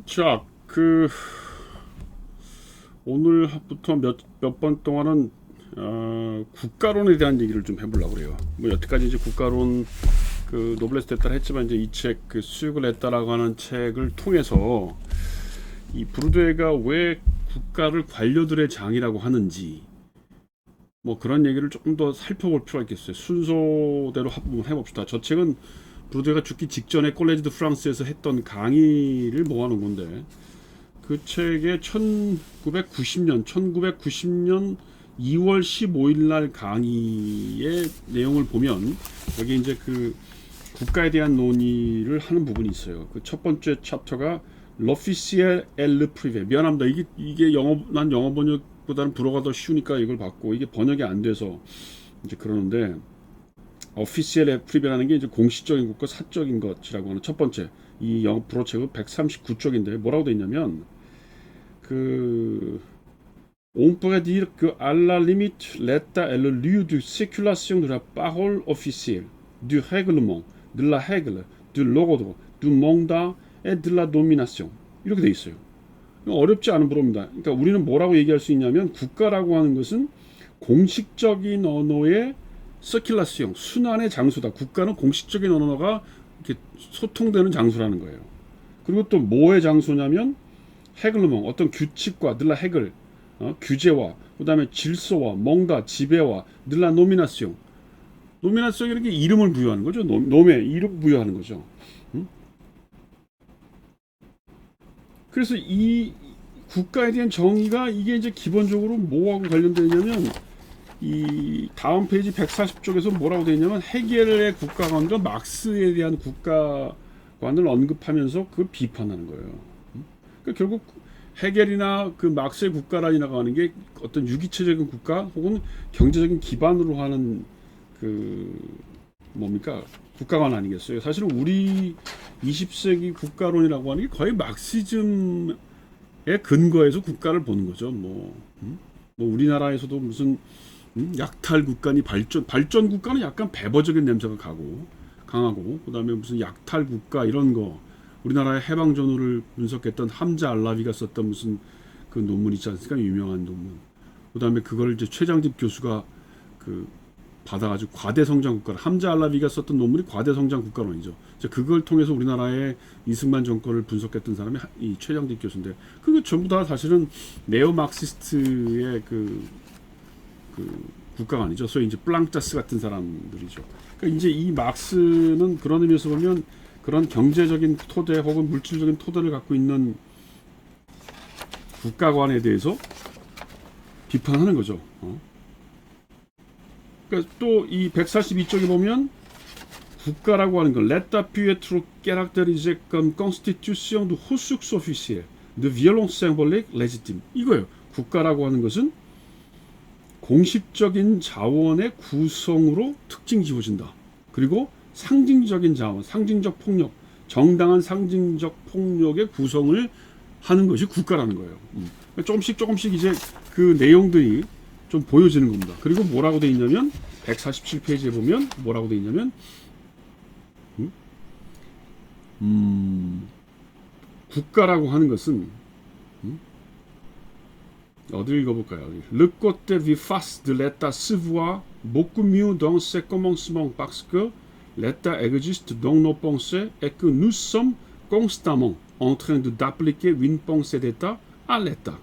자, 오늘부터 몇 번 동안은 국가론에 대한 얘기를 좀 해보려고 그래요. 뭐 여태까지 이제 국가론 노블레스 됐다 했지만 이제 이 책 수익을 냈다라고 하는 책을 통해서 이 브루드웨가 왜 국가를 관료들의 장이라고 하는지 뭐 그런 얘기를 조금 더 살펴볼 필요가 있겠어요. 순서대로 한번 해봅시다. 저 책은 브루드웨가 죽기 직전에 콜레지 드 프랑스에서 했던 강의를 모아놓은 건데 그 책의 1990년 2월 15일 날 강의의 내용을 보면 여기 이제 국가에 대한 논의를 하는 부분이 있어요. 그 첫 번째 챕터가 l'officiel et le privé. 미안합니다. 이게 난 영어 번역보다는 불어가 더 쉬우니까 이걸 받고 이게 번역이 안 돼서 이제 그러는데 officiel et privé라는 게 이제 공식적인 것과 사적인 것이라고 하는 첫 번째 이 영어 불어책은 139쪽인데 뭐라고 돼 있냐면 on pourrait dire que à la limite l'État est le lieu de circulation de la parole officielle, du règlement, de la règle, de l'ordre, du mandat et de la domination. 이렇게 돼 있어요. 어렵지 않은 불어입니다. 그러니까 우리는 뭐라고 얘기할 수 있냐면 국가라고 하는 것은 공식적인 언어의 서큘라시용, 순환의 장소다. 국가는 공식적인 언어가 이렇게 소통되는 장소라는 거예요. 그리고 또 뭐의 장소냐면 헤글르몽, 어떤 규칙과 늘라 헤글, 규제와 그 다음에 질서와 멍다, 지배와 늘라 노미나시옹. 노미나시옹이라는 게 이름을 부여하는 거죠. 노메, 이름 부여하는 거죠. 그래서 이 국가에 대한 정의가 이게 이제 기본적으로 뭐하고 관련되어 있냐면 이 다음 페이지 140쪽에서 뭐라고 되어 있냐면 헤겔의 국가관과 막스에 대한 국가관을 언급하면서 그걸 비판하는 거예요. 그러니까 결국 헤겔이나 막스의 국가란이라고 하는 게 어떤 유기체적인 국가 혹은 경제적인 기반으로 하는 뭡니까 국가관 아니겠어요. 사실은 우리 20세기 국가론이라고 하는 게 거의 막시즘의 근거에서 국가를 보는 거죠. 뭐 우리나라에서도 무슨 약탈 국가니 발전 국가는 약간 배버적인 냄새가 강하고 그다음에 무슨 약탈 국가 이런 거 우리나라의 해방 전후를 분석했던 함자 알라비가 썼던 무슨 그 논문 있지 않습니까? 유명한 논문. 그다음에 그걸 이제 최장집 교수가 받아가지고 과대 성장 국가를 함자 알라비가 썼던 논문이 과대 성장 국가론이죠. 그걸 통해서 우리나라의 이승만 정권을 분석했던 사람이 이 최장집 교수인데 그거 전부 다 사실은 네오 막시스트의 국가관이죠. 소위 이제 플랑짜스 같은 사람들이죠. 그러니까 이제 이 막스는 그런 의미에서 보면 그런 경제적인 토대 혹은 물질적인 토대를 갖고 있는 국가관에 대해서 비판하는 거죠. 그러니까 또 이 142쪽에 보면 국가라고 하는 건 l'état peut être caractérisé comme constitution de ressources officielles, de violence symbolique légitime. 이거예요. 국가라고 하는 것은 공식적인 자원의 구성으로 특징 지어진다. 그리고 상징적인 자원, 상징적 폭력, 정당한 상징적 폭력의 구성을 하는 것이 국가라는 거예요. 조금씩 이제 그 내용들이 좀 보여지는 겁니다. 그리고 뭐라고 돼 있냐면 147페이지에 보면 뭐라고 돼 있냐면 국가라고 하는 것은 어디 읽어볼까요? Le côté vivace de l'État se voit beaucoup mieux dans ses commencements parce que l'État existe dans nos pensées et que nous sommes constamment en train d'appliquer une pensée d'État à l'État.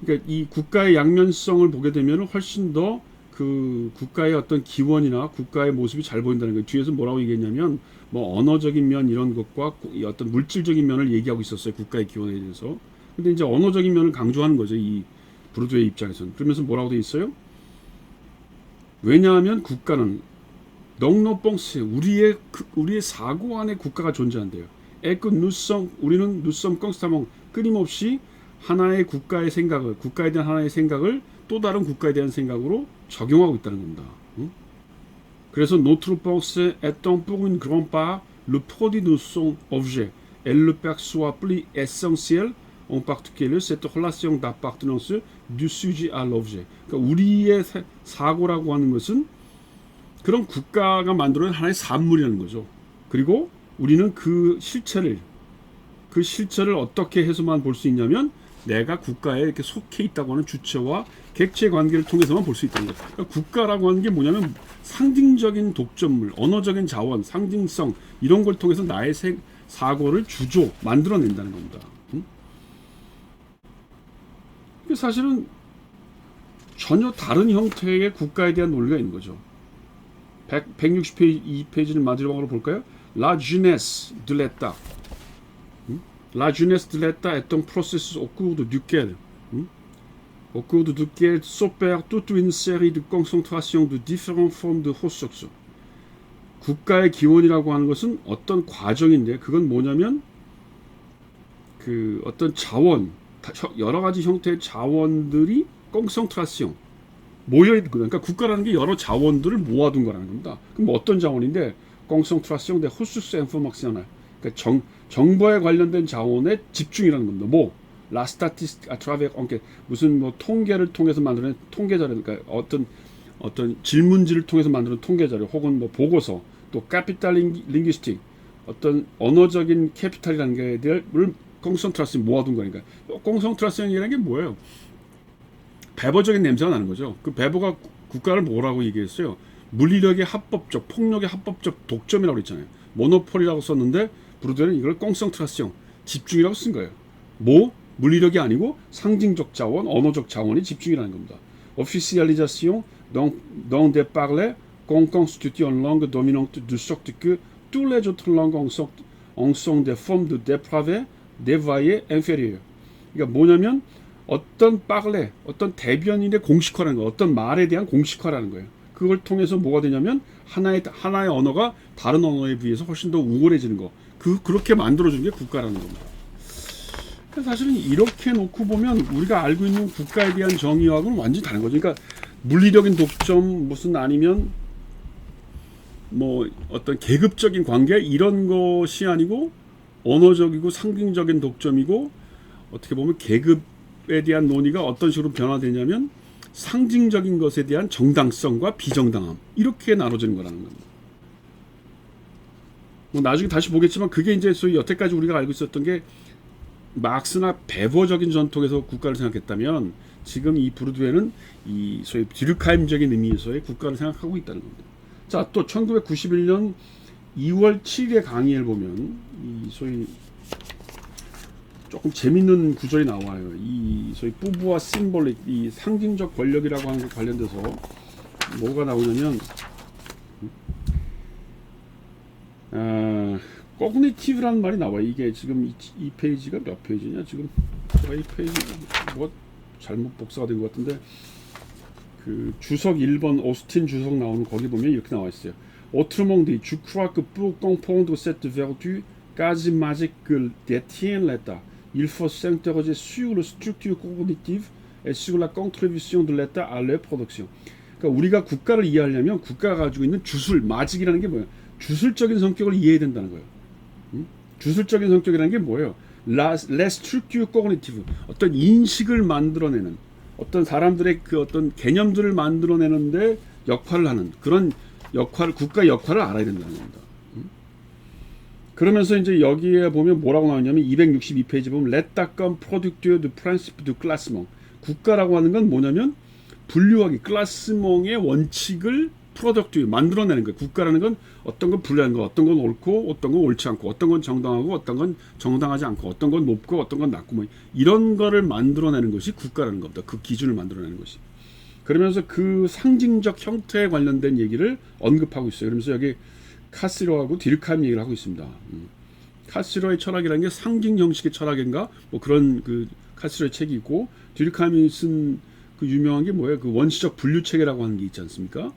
그러니까 이 국가의 양면성을 보게 되면 훨씬 더 국가의 어떤 기원이나 국가의 모습이 잘 보인다는 거예요. 뒤에서 뭐라고 얘기했냐면 뭐 언어적인 면 이런 것과 어떤 물질적인 면을 얘기하고 있었어요. 국가의 기원에 대해서. 근데 이제 언어적인 면을 강조하는 거죠. 이 브루드웨이 입장에서는. 그러면서 뭐라고 돼 있어요? 왜냐하면 국가는 넉넉봉스 우리의 사고 안에 국가가 존재한대요. 우리는 누썸 꽁스타몽 끊임없이 하나의 국가의 생각을 국가에 대한 하나의 생각을 또 다른 국가에 대한 생각으로 적용하고 있다는 겁니다. 그래서 notre pensée étant pour une grande part le produit de son objet, elle le perçoit plus essentiel, en particulier cette relation d'appartenance du sujet à l'objet. 그러니까 우리의 사고라고 하는 것은 그런 국가가 만들어낸 하나의 산물이라는 거죠. 그리고 우리는 그 실체를 그 실체를 어떻게 해서만 볼 수 있냐면 내가 국가에 이렇게 속해 있다고 하는 주체와 객체 관계를 통해서만 볼 수 있다는 거예요. 그러니까 국가라고 하는 게 뭐냐면 상징적인 독점물, 언어적인 자원, 상징성 이런 걸 통해서 나의 사고를 주조 만들어낸다는 겁니다. 사실은 전혀 다른 형태의 국가에 대한 논리가 있는 거죠. 160페이지를 마지막으로 볼까요? La jeunesse de l'État. La jeunesse de l'État est un processus au cours duquel s'opère toute une série de concentrations de différentes formes de ressources. 국가의 기원이라고 하는 것은 어떤 과정인데 그건 뭐냐면 그 어떤 자원, 여러 가지 형태의 자원들이 꽁성트라시옹 모여있는 거예요. 그러니까 국가라는 게 여러 자원들을 모아둔 거라는 겁니다. 그럼 어떤 자원인데 꽁성트라시옹 대 호수스 인포막시오날 그러니까 정보에 관련된 자원의 집중이라는 겁니다. 뭐 라스타티스틱 아트라베 무슨 뭐 통계를 통해서 만드는 통계 자료 그러니까 어떤 질문지를 통해서 만드는 통계 자료 혹은 뭐 보고서 또 카피탈 링귀스틱 어떤 언어적인 캐피탈이라는 게 대를 꽁성트라시옹 모아둔 거니까 꽁성트라시옹이라는 게 뭐예요? 배보적인 냄새가 나는 거죠. 그 배보가 국가를 뭐라고 얘기했어요? 물리력의 합법적, 폭력의 합법적 독점이라고 그랬잖아요. 모노폴이라고 썼는데 브루드는 이걸 꽁성트라시옹, 집중이라고 쓴 거예요. 뭐? 물리력이 아니고 상징적 자원, 언어적 자원이 집중이라는 겁니다. Officialisation dans des parlers qu'on constitue une langue dominante de sorte que tous les autres langues en sont des formes de dépravés, dévoyés, inférieurs. 그러니까 뭐냐면 어떤 빨래, 어떤 대변인의 공식화라는 거, 어떤 말에 대한 공식화라는 거예요. 그걸 통해서 뭐가 되냐면 하나의 언어가 다른 언어에 비해서 훨씬 더 우월해지는 거. 그렇게 만들어주는 게 국가라는 겁니다. 사실은 이렇게 놓고 보면 우리가 알고 있는 국가에 대한 정의와는 완전히 다른 거죠. 그러니까 물리적인 독점 무슨 아니면 뭐 어떤 계급적인 관계 이런 것이 아니고 언어적이고 상징적인 독점이고 어떻게 보면 계급에 대한 논의가 어떤 식으로 변화되냐면 상징적인 것에 대한 정당성과 비정당함 이렇게 나눠지는 거라는 겁니다. 뭐 나중에 다시 보겠지만 그게 이제 소위 여태까지 우리가 알고 있었던 게 막스나 배보적인 전통에서 국가를 생각했다면 지금 이 부르드웨는 이 소위 듀르카임적인 의미에서의 국가를 생각하고 있다는 겁니다. 자, 또 1991년 2월 7일의 강의를 보면 이 소위 조금 재밌는 구절이 나와요. 이 소위 뿌부와 심볼릭, 이 상징적 권력이라고 하는 것 관련돼서 뭐가 나오냐면 코그니티브라는 말이 나와요. 이게 지금 이 페이지가 몇 페이지냐? 지금 제가 이 페이지 뭐 잘못 복사가 된 것 같은데 그 주석 1번 오스틴 주석 나오는 거기 보면 이렇게 나와 있어요. Autrement dit, je crois que pour comprendre cette vertu quasi magique que détient l'État, il faut s'interroger sur la structure cognitive et sur la contribution de l'État à leur production. 그러니까 우리가 국가를 이해하려면 국가가 가지고 있는 주술, 마직이라는 게 뭐예요? 주술적인 성격을 이해해야 된다는 거예요. 주술적인 성격이라는 게 뭐예요? La structure cognitive, 어떤 인식을 만들어내는, 어떤 사람들의 그 어떤 개념들을 만들어내는데 역할을 하는 그런 역할, 국가 역할을 알아야 된다는 겁니다. 그러면서 이제 여기에 보면 뭐라고 나오냐면 262페이지 보면 l'État comme producteur du principe du classement. 국가라고 하는 건 뭐냐면 분류하기, 클라스몽의 원칙을 프로덕트 만들어내는 거예요. 국가라는 건 어떤 건 분류하는 거, 어떤 건 옳고, 어떤 건 옳지 않고, 어떤 건 정당하고, 어떤 건 정당하지 않고, 어떤 건 높고, 어떤 건 낮고, 뭐 이런 거를 만들어내는 것이 국가라는 겁니다. 그 기준을 만들어내는 것이. 그러면서 그 상징적 형태에 관련된 얘기를 언급하고 있어요. 그러면서 여기 카시로하고 디르카임 얘기를 하고 있습니다. 카시로의 철학이라는 게 상징 형식의 철학인가, 뭐 그런 그 카시로의 책이 있고, 디르카임이 쓴 그 유명한 게 뭐예요? 그 원시적 분류 체계라고 하는 게 있지 않습니까?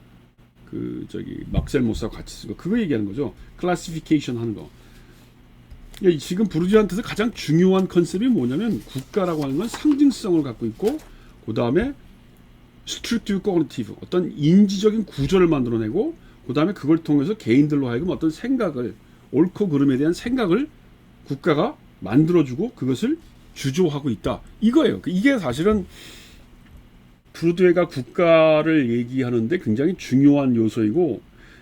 그 저기 막셀 모스하고 같이 쓴 거 그거 얘기하는 거죠. 클래시피케이션 하는 거. 지금 부르주아한테서 가장 중요한 컨셉이 뭐냐면 국가라고 하는 건 상징성을 갖고 있고 그 다음에 스트럭처 코그니티브 어떤 인지적인 구조를 만들어내고 그 다음에 그걸 통해서 개인들로 하여금 어떤 생각을 옳고 그름에 대한 생각을 국가가 만들어주고 그것을 주조하고 있다. 이거예요. 이게 사실은 부르드웨가 국가를 얘기하는데 굉장히 중요한 요소이고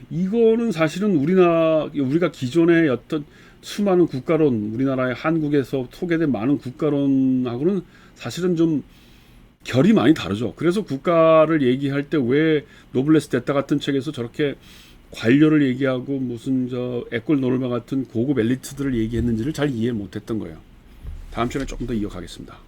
이거는 사실은 우리가 기존의 어떤 수많은 국가론, 우리나라의 한국에서 소개된 많은 국가론하고는 사실은 좀 결이 많이 다르죠. 그래서 국가를 얘기할 때 왜 노블레스 데타 같은 책에서 저렇게 관료를 얘기하고 무슨 저 에꼴 노르마 같은 고급 엘리트들을 얘기했는지를 잘 이해 못했던 거예요. 다음 시간에 조금 더 이어가겠습니다.